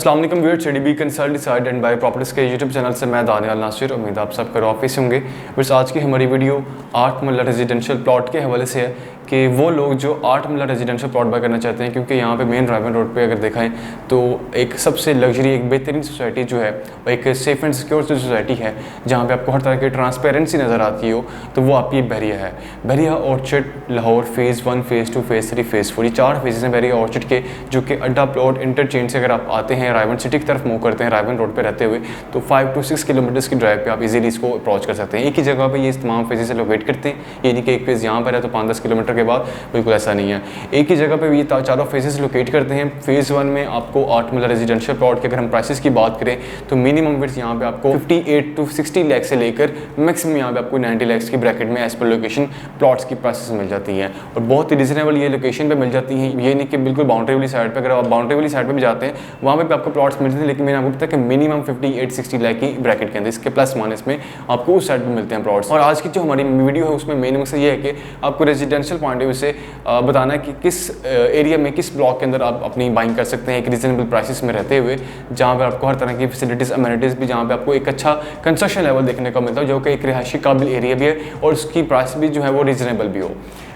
अस्सलाम वालेकुम viewers, CDB consult decide and buy properties के यूट्यूब चैनल से मैं दानियाल नासिर। उम्मीद आप सब कर ऑफिस होंगे। बस आज की हमारी वीडियो 8 मरला रेजिडेंशियल प्लॉट के हवाले से है कि वो लोग जो 8 मरला रेजिडेंशियल प्लॉट बाय करना चाहते हैं, क्योंकि यहाँ पे मेन रायवन रोड पे अगर देखें तो एक सबसे लग्जरी, एक बेहतरीन सोसाइटी जो है, एक सेफ एंड सिक्योर सोसाइटी है जहाँ पे आपको हर तरह की ट्रांसपेरेंसी नज़र आती हो, तो वो आपकी बहरिया है। Bahria Orchard Lahore phase 1, phase 2, phase 3, phase 4, ये 4 फेजेस हैं बहरिया ऑर्चर्ड के, जो कि अड्डा प्लॉट इंटरचेंज से अगर आप आते हैं रायवन सिटी की तरफ मूव करते हैं रायवन रोड पे रहते हुए, तो 5 to 6 किलोमीटर्स की ड्राइव पे आप इजीली इसको अप्रोच कर सकते हैं। एक ही जगह पे ये तमाम फेजेस लोकेट करते हैं, ये नहीं कि एक फेज़ यहाँ पर है तो 5-10 किलोमीटर के बाद, बिल्कुल ऐसा नहीं है। एक ही जगह पे ये चारों फेजेस लोकेट करते हैं। फेज़ 1 में आपको 8 मरला रेजिडेंशियल प्लॉट के अगर हम प्राइसेस की बात करें तो मिनिमम विड्थ यहाँ पे आपको 58 to 60 लाख से लेकर मैक्सिमम यहाँ पे आपको 90 लाख की ब्रैकेट में एज पर लोकेशन प्लॉट्स की प्राइसेस मिल जाती हैं, और बहुत ही रिजनेबल ये लोकेशन पे मिल जाती हैं। ये नहीं कि बिल्कुल बाउंड्री वाली साइड पे, अगर आप बाउंड्री वाली साइड पे भी जाते हैं वहाँ पे भी आपको प्लॉट्स मिलते हैं, लेकिन मैंने आपको बताया कि मिनिमम 58-60 लाख की ब्रैकेट के अंदर, इसके प्लस माइनस में आपको उस साइड पे मिलते हैं प्लॉट्स। और आज की जो हमारी वीडियो है उसमें मेन मकसद ये है कि आपको रेजिडेंशियल पॉइंट ऑफ व्यू से बताना है कि किस एरिया में, किस ब्लॉक के अंदर आप अपनी बाइंग कर सकते हैं एक रीजनेबल प्राइसेस में रहते हुए, जहाँ पर आपको हर तरह की फैसिलिटीज़, अमेनिटीज़ भी, जहाँ पे आपको एक अच्छा कंस्ट्रक्शन लेवल देखने को मिलता है, जो कि एक रिहायशी काबिल एरिया भी है और उसकी प्राइस भी जो है वो रीजनेबल भी हो।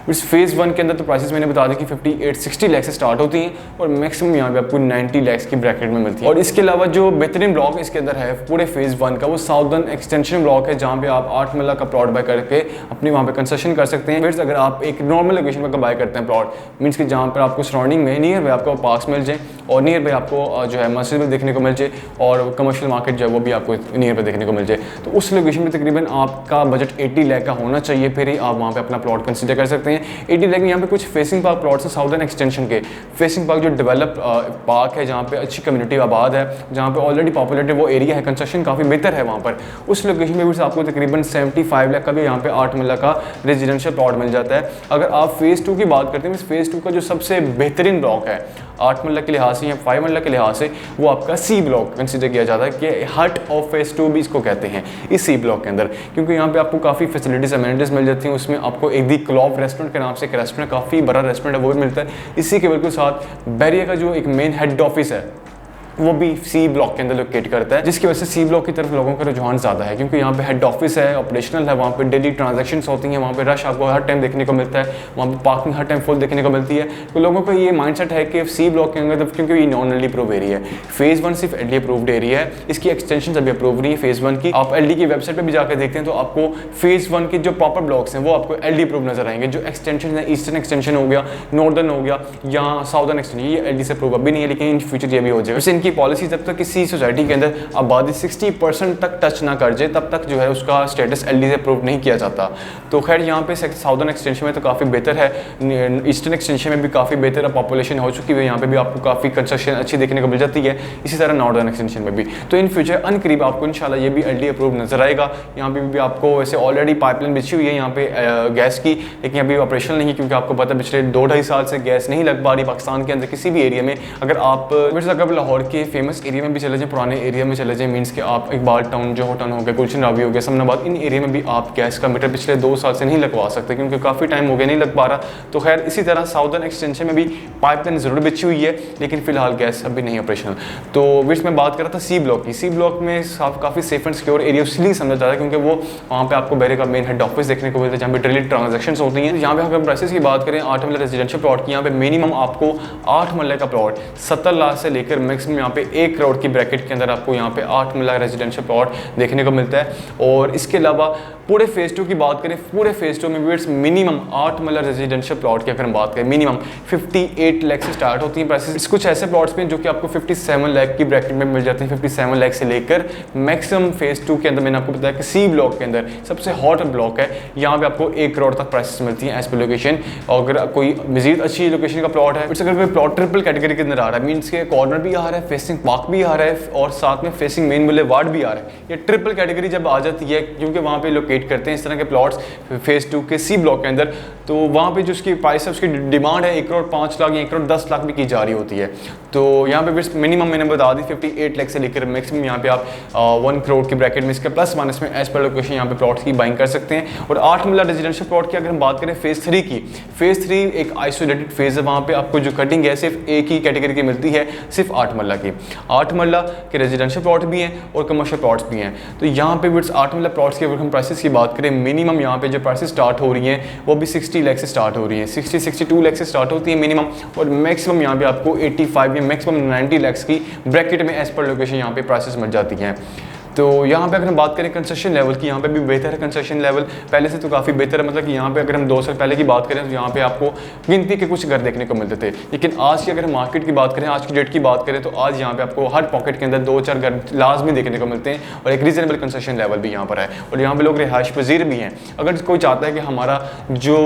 इस फेज़ 1 के अंदर तो प्राइसेस मैंने बता दी कि 58-60 लाख से स्टार्ट होती हैं और मैक्सिमम यहाँ पे आपको 90 लाख की ब्रैकेट में मिलती है। और इसके अलावा जो बेहतरीन ब्लॉक इसके अंदर है पूरे फेज़ 1 का, वो साउदर्न एक्सटेंशन ब्लॉक है, जहाँ पे आप 8 मरला का प्लॉट बाय करके अपने वहाँ पे कंस्ट्रक्शन कर सकते हैं। फिर अगर आप एक नॉर्मल लोकेशन पर बाय करते हैं प्लॉट, मीन्स कि जहाँ पर आपको सराउंडिंग में नियर बाय आपको पार्क्स मिल जाए और नियर बाय आपको जो है मस्जिद भी देखने को मिल जाए और कमर्शियल मार्केट जो है वो भी आपको नियर बाय देखने को मिल जाए, तो उस लोकेशन में तकरीबन आपका बजट 80 लाख का होना चाहिए, फिर ही आप वहाँ पे अपना प्लॉट कंसिडर कर सकते हैं। 80 लाख में यहाँ पे कुछ फेसिंग पार्क प्लॉट्स हैं साउदर्न एक्सटेंशन के। फेसिंग पार्क जो डेवलप पार्क है, जहाँ पे अच्छी कम्युनिटी आबाद है, जहाँ पे ऑलरेडी पॉपुलेटेड वो एरिया है, कंस्ट्रक्शन काफ़ी बेहतर है वहाँ पर, उस लोकेशन में भी आपको तकरीबन 75 लाख का भी यहाँ पे 8 मरला का रेजिडेंशियल प्लॉट मिल जाता है। अगर आप फेज़ 2 की बात करते हैं, फेज़ 2 का जो सबसे बेहतरीन ब्लॉक है 8 मरला के लिहाज से या 5 मरला के लिहाज से, वो आपका सी ब्लॉक कंसिडर किया जाता है कि हट ऑफ फेज़ 2 भी इसको कहते हैं, इस सी ब्लॉक के अंदर, क्योंकि यहाँ पे आपको काफ़ी फैसिलिटीज़, अमेनिटीज़ मिल जाती हैं। उसमें आपको एक दी क्लॉव रेस्टोरेंट के नाम से एक रेस्टोरेंट, काफ़ी बड़ा रेस्टोरेंट है, वो भी मिलता है। इसी के बिल्कुल साथ बहरिया का जो एक मेन हेड ऑफिस है वो भी सी ब्लॉक के अंदर लोकेट करता है, जिसकी वजह से सी ब्लॉक की तरफ लोगों का रुझान ज़्यादा है, क्योंकि यहाँ पे हेड ऑफिस है, ऑपरेशनल है, वहाँ पे डेली ट्रांजैक्शंस होती हैं, वहाँ पे रश आपको हर टाइम देखने को मिलता है, वहाँ पे पार्किंग हर टाइम फुल देखने को मिलती है। तो लोगों का ये माइंडसेट है कि सी ब्लॉक के अंदर, क्योंकि ये नॉन एलडी अप्रूव एरिया है, फेज़ 1 सिर्फ एलडी अप्रूव्ड एरिया है, इसकी एक्सटेंशन अभी अप्रूव नहीं है फेज़ 1 की। आप एलडी की वेबसाइट पर भी जाकर देखते हैं तो आपको फेज़ 1 के जो प्रॉपर ब्लॉक्स हैं वो आपको एलडी अप्रूव नजर आएंगे। जो एक्सटेंशन है, ईस्टर्न एक्सटेंशन हो गया, नॉर्दर्न हो गया या साउदर्न एक्सटेंशन, ये एलडी से अप्रूव अभी नहीं है, लेकिन इन फ्यूचर ये भी हो जाएगा। वैसे इनकी पॉलिसी जब तक किसी सोसाइटी के अंदर आबादी 60% तक टच ना कर जाए तब तक जो है उसका स्टेटस एलडी से अप्रूव नहीं किया जाता। तो खैर यहाँ पे साउदर्न एक्सटेंशन में तो काफ़ी बेहतर है, ईस्टर्न एक्सटेंशन में भी काफ़ी बेहतर पॉपुलेशन हो चुकी है, यहाँ पे भी आपको काफ़ी कंस्ट्रक्शन अच्छी देखने को मिल जाती है, इसी तरह नॉर्दर्न एक्सटेंशन में भी। तो इन फ्यूचर अनकरीब आपको इंशाल्लाह ये भी एलडी अप्रूव नजर आएगा। यहाँ पे भी आपको वैसे ऑलरेडी पाइपलाइन बिछी हुई है यहाँ पे गैस की, लेकिन अभी ऑपरेशनल नहीं है, क्योंकि आपको पता है पिछले 2-2.5 साल से गैस नहीं लग पा रही पाकिस्तान के अंदर किसी भी एरिया में। अगर आप अगर लाहौर के फेमस एरिया में भी चले जाए, पुराने एरिया में चले जाए, मीन्स कि आप इकबाल टाउन, जोहर टाउन हो गया, गुलशन रावी हो गया, समनाबाद, इन एरिया में भी आप गैस का मीटर पिछले 2 साल से नहीं लगवा सकते, क्योंकि काफ़ी टाइम हो गया नहीं लग पा रहा। तो खैर इसी तरह साउदर्न एक्सटेंशन में भी पाइपलाइन जरूर बिछी हुई है, लेकिन फिलहाल गैस अभी नहीं ऑपरेशनल। तो विच मैं बात कर रहा था सी ब्लॉक की। सी ब्लॉक में काफ़ी सेफ एंड सिक्योर एरिया इसलिए समझा जाता है क्योंकि वो वहाँ पे आपको बहरे का मेन हेड ऑफिस देखने को मिलता है, जहाँ पे डेली ट्रांजेक्शन होती हैं। यहाँ पे अगर प्राइसेस की बात करें 8 मरला रेजिडेंशियल प्लॉट की, यहाँ पे मिनिमम आपको 8 मरले का प्लॉट 70 लाख से लेकर मैक्सिमम यहाँ पे 1 करोड़ की ब्रैकेट के अंदर आपको यहाँ पे 8 मरला रेजिडेंशियल प्लॉट देखने को मिलता है। और इसके अलावा पूरे फेज़ 2 की बात करें, पूरे फेज़ 2 में व्यूअर्स मिनिमम 8 मरला रेजिडेंशियल प्लॉट की अगर हम बात करें मिनिमम 58 लाख से स्टार्ट होती हैं प्राइसेस। कुछ ऐसे प्लॉट्स में जो कि आपको 57 लाख की ब्रैकेट में मिल जाते हैं, 57 लाख से लेकर मैक्सिमम फेज़ 2 के अंदर मैंने आपको बताया कि सी ब्लॉक के अंदर सबसे हॉट ब्लॉक है, यहाँ पे आपको 1 करोड़ तक प्राइसेस मिलती हैं एज पर लोकेशन। और अगर कोई मजीद अच्छी लोकेशन का प्लॉट है, अगर कोई प्लॉट ट्रिपल कैटेगरी के अंदर आ रहा है, मीन्स के कॉर्नर भी आ रहा है, फेसिंग पार्क भी आ रहा है और साथ में फेसिंग मेन बुलेवार्ड भी आ रहा है, ये ट्रिपल कैटेगरी जब आ जाती है, क्योंकि वहाँ पे लोकेट करते हैं इस तरह के प्लॉट्स फेज़ 2 के सी ब्लॉक के अंदर, तो वहाँ पे जो उसकी प्राइस है, उसकी डिमांड है 1 करोड़ 5 लाख या 1 करोड़ 10 लाख भी की जा रही होती है। तो यहाँ पे मिनिमम मैंने बता दी 58 लाख से लेकर मैक्सिमम यहाँ पे आप 1 करोड़ की ब्रैकेट में इसके प्लस माइनस में एज पर लोकेशन यहाँ पे प्लॉट्स की बाइंग कर सकते हैं। और 8 मरला रेजिडेंशियल प्लॉट की अगर हम बात करें फेज़ 3 की, फेज़ 3 एक आइसोलेटेड फेज़ है, वहाँ पे आपको जो कटिंग है सिर्फ एक ही कैटेगरी की मिलती है, सिर्फ 8 मरला की। 8 मरला के रेजिडेंशियल प्लॉट भी हैं और कमर्शियल प्लॉट्स भी हैं। तो यहाँ पे विट्स 8 मरला प्लॉट्स की अगर हम प्राइसेस की बात करें, मिनिमम यहाँ पे जो प्राइसेस स्टार्ट हो रही हैं वो भी 60 लाख से स्टार्ट हो रही हैं, 60-62 लाख से स्टार्ट होती है मिनिमम, और मैक्सिमम यहाँ पे आपको 85 या मैक्सिमम 90 लाख की ब्रैकेट में एज पर लोकेशन यहाँ पे प्राइसेस मिल जाती हैं। तो यहाँ पे अगर हम बात करें कंस्ट्रक्शन लेवल की, यहाँ पे भी बेहतर है कंस्ट्रक्शन लेवल, पहले से तो काफ़ी बेहतर है। मतलब कि यहाँ पे अगर हम 2 साल पहले की बात करें तो यहाँ पे आपको गिनती के कुछ घर देखने को मिलते थे, लेकिन आज की अगर मार्केट की बात करें, आज की डेट की बात करें, तो आज यहाँ पे आपको हर पॉकेट के अंदर 2-4 घर लाजमी देखने को मिलते हैं और एक रीजनेबल कंस्ट्रक्शन लेवल भी यहाँ पर है। और यहाँ पे लोग रिहाइश पजीर भी हैं। अगर कोई चाहता है कि हमारा जो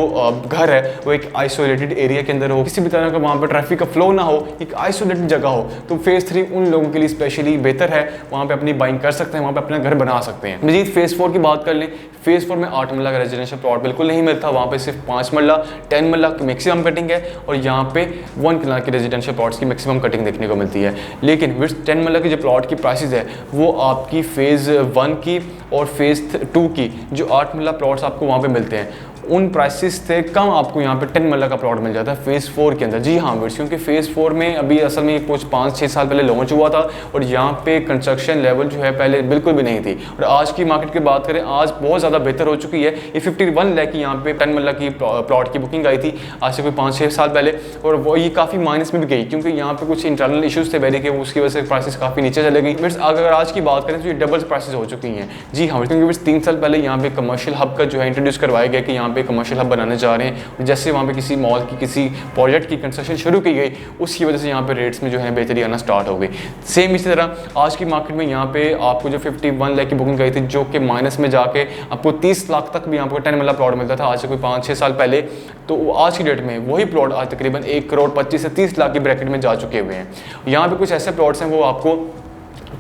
घर है वो एक आइसोलेटेड एरिया के अंदर हो, किसी भी तरह का वहाँ पर ट्रैफिक का फ्लो ना हो, एक आइसोलेटेड जगह हो, तो फेज़ 3 उन लोगों के लिए स्पेशली बेहतर है। वहाँ पर अपनी बाइंग कर सकते हैं, वहाँ पर अपना घर बना सकते हैं। मजीद फेज़ 4 की बात कर लें, फेज़ 4 में 8 मरला का रेजिडेंशियल प्लॉट बिल्कुल नहीं मिलता, वहाँ पे सिर्फ 5 मरला 10 मरला की मैक्सिमम कटिंग है और यहाँ पे 1 कनाल की रेजिडेंशियल प्लॉट्स की मैक्सिमम कटिंग देखने को मिलती है। लेकिन विथ 10 मरला की जो प्लॉट की प्राइसेस है वो आपकी फेज़ 1 की और फेज़ 2 की जो 8 मरला प्लॉट्स आपको वहाँ पे मिलते हैं उन प्राइसेस से कम आपको यहाँ पे 10 मरला का प्लॉट मिल जाता है फेज़ 4 के अंदर। जी हाँ व्यूअर्स, क्योंकि फेज़ 4 में अभी असल में कुछ 5-6 साल पहले लॉन्च हुआ था और यहाँ पे कंस्ट्रक्शन लेवल जो है पहले बिल्कुल भी नहीं थी। और आज की मार्केट की बात करें, आज बहुत ज़्यादा बेहतर हो चुकी है। ये 51 लाख की यहाँ पे 10 मरला की प्लॉट की बुकिंग आई थी आज से कोई 5-6 साल पहले, और वो ये काफ़ी माइनस में भी गई क्योंकि यहाँ पे कुछ इंटरनल इशूज़ थे वेरी के, उसकी वजह से प्राइसेस काफ़ी नीचे चले गई। बट अगर आज की बात करें तो ये डबल प्राइसेस हो चुकी हैं। जी हाँ, क्योंकि 3 साल पहले यहाँ पे कमर्शियल हब का जो है इंट्रोड्यूस करवाया गया कि यहाँ पे कमर्शियल हब बनाने जा रहे हैं। जैसे वहाँ पे किसी मॉल की किसी प्रोजेक्ट की कंस्ट्रक्शन शुरू की गई, उसकी वजह से यहाँ पे रेट्स में जो है बेहतरी आना स्टार्ट हो गई। सेम इसी तरह आज की मार्केट में यहाँ पे आपको जो 51 लाख की बुकिंग गई थी जो कि माइनस में जाके आपको 30 लाख तक भी आपको 10 मरला प्लॉट मिलता था आज से कोई 5-6 साल पहले, तो आज की डेट में वही प्लॉट आज तकरीबन 1 करोड़ 25 से 30 लाख की ब्रैकेट में जा चुके हुए हैं। यहाँ पे कुछ ऐसे प्लॉट्स हैं वो आपको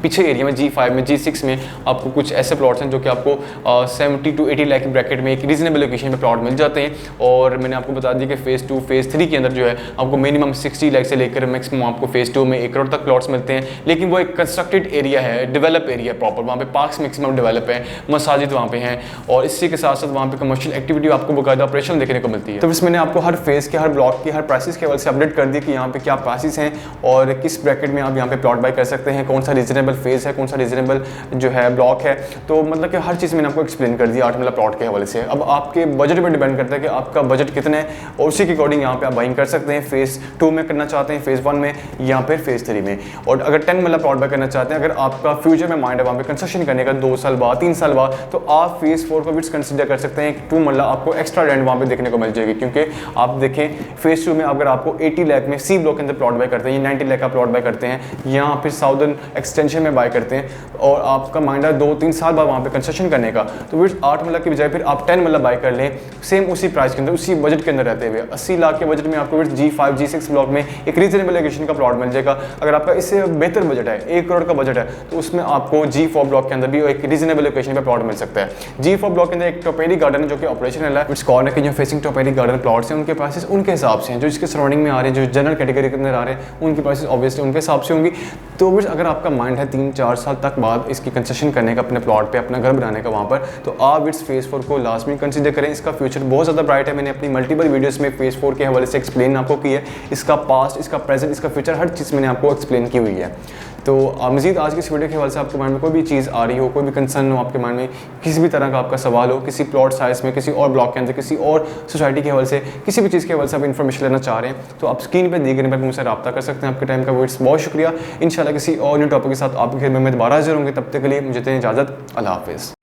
पीछे एरिया में G5 में G6 में आपको कुछ ऐसे प्लॉट्स हैं जो कि आपको 70 to 80 लाख की ब्रैकेट में एक रीजनेबल लोकेशन पे प्लॉट मिल जाते हैं। और मैंने आपको बता दिया कि फेज़ 2 फेज़ 3 के अंदर जो है आपको मिनिमम 60 लाख से लेकर मैक्सिमम आपको फेज़ 2 में 1 करोड़ तक प्लॉट्स मिलते हैं। लेकिन वो एक कंस्ट्रक्टेड एरिया है, डेवलप एरिया प्रॉपर, वहाँ पे पार्क्स मैक्सिमम डेवलप है, मसाजिद वहाँ पे हैं और इसी के साथ साथ वहाँ पे कमर्शियल एक्टिविटी आपको बाकायदा ऑपरेशन देखने को मिलती है। तो बस मैंने आपको हर फेज़ के हर ब्लॉक की हर प्राइसेस के हवाले से अपडेट कर दी कि यहाँ पे क्या प्राइसेस हैं और किस ब्रैकेट में आप यहाँ पे प्लॉट बाय कर सकते हैं, कौन सा रीजनेबल फेज़ है, कौन सा रीजनेबल जो है ब्लॉक है। तो मतलब कि हर चीज़ मैंने आपको एक्सप्लेन कर दिया 8 मरला प्लॉट के हवाले से। अब आपके बजट पर डिपेंड करता है कि आपका बजट कितना है और उसी के अकॉर्डिंग यहाँ पे आप बाइंग कर सकते हैं। फेज़ 2 में करना चाहते हैं, फेज़ 1 में या फिर फेज़ 3 में। और अगर 10 मरला प्लॉट बाय करना चाहते हैं, अगर आपका फ्यूचर में माइंड है वहाँ पे कंस्ट्रक्शन करने का 2 साल बाद 3 साल बाद, तो आप फेज़ 4 को भी कंसिडर कर सकते हैं। 2 मरला आपको एक्स्ट्रा लैंड वहाँ पे देखने को मिल जाएगी क्योंकि आप देखें फेज़ 2 में अगर आपको 80 लाख में सी ब्लॉक के अंदर प्लॉट बाय करते हैं, 90 लाख का प्लॉट बाय करते हैं या फिर साउदर्न एक्सटेंशन में बाय करते हैं और आपका माइंड है 2-3 साल बाद वहाँ पे कंस्ट्रक्शन करने का, तो फिर 8 मरला की बजाय फिर आप 10 मरला बाय कर लें सेम उसी प्राइस के अंदर, उसी बजट के अंदर रहते हुए। 80 लाख के बजट में आपको G5 G6 ब्लॉक में एक रीजनेबल लोकेशन का प्लॉट मिल जाएगा। अगर आपका इससे बेहतर बजट है, 1 करोड़ का बजट है, तो उसमें आपको G4 ब्लॉक के अंदर भी एक रीजनेबल लोकेशन पर प्लॉट मिल सकता है। G4 ब्लॉक के अंदर एक टोपेरी गार्डन है जो कि ऑपरेशनल है। इट्स कॉर्नर के जो फेसिंग टोपेरी गार्डन प्लॉट्स हैं उनके प्राइसेस उनके हिसाब से हैं, जो इसके सराउंडिंग में आ रहे हैं, जो जनरल कैटेगरी के अंदर आ रहे हैं उनकी प्राइसेस ऑब्वियसली उनके हिसाब से होंगी। तो अगर आपका माइंड है 3-4 साल तक बाद इसकी कंस्ट्रक्शन करने का, अपने प्लॉट पे अपना घर बनाने का वहाँ पर, तो आप इट्स फेज़ 4 को लाजमी कंसीडर करें। इसका फ्यूचर बहुत ज़्यादा ब्राइट है। मैंने अपनी मल्टीपल वीडियोस में फेज़ 4 के हवाले से एक्सप्लेन आपको की है, इसका पास्ट, इसका प्रेजेंट, इसका फ्यूचर, हर चीज़ मैंने आपको एक्सप्लेन की हुई है। तो मज़ीद आज की इस वीडियो के हवाले से आपके माइंड में कोई भी चीज़ आ रही हो, कोई भी कंसर्न हो आपके माइंड में, किसी भी तरह का आपका सवाल हो, किसी प्लॉट साइज में, किसी और ब्लॉक के अंदर, किसी और सोसाइटी के हवाले से, किसी भी चीज़ के हवाले से आप इन्फॉर्मेशन लेना चाह रहे हैं, तो आप स्क्रीन पर दी गई नंबर पर मुझसे रब्ता कर सकते हैं। आपके टाइम का वेट्स बहुत शुक्रिया। इंशाल्लाह किसी और न्यू टॉपिक के साथ आपके घर में मैं दोबारा हाजिर होंगे। तब तक के लिए मुझे दें इजाज़त। अल्लाह हाफ़िज़।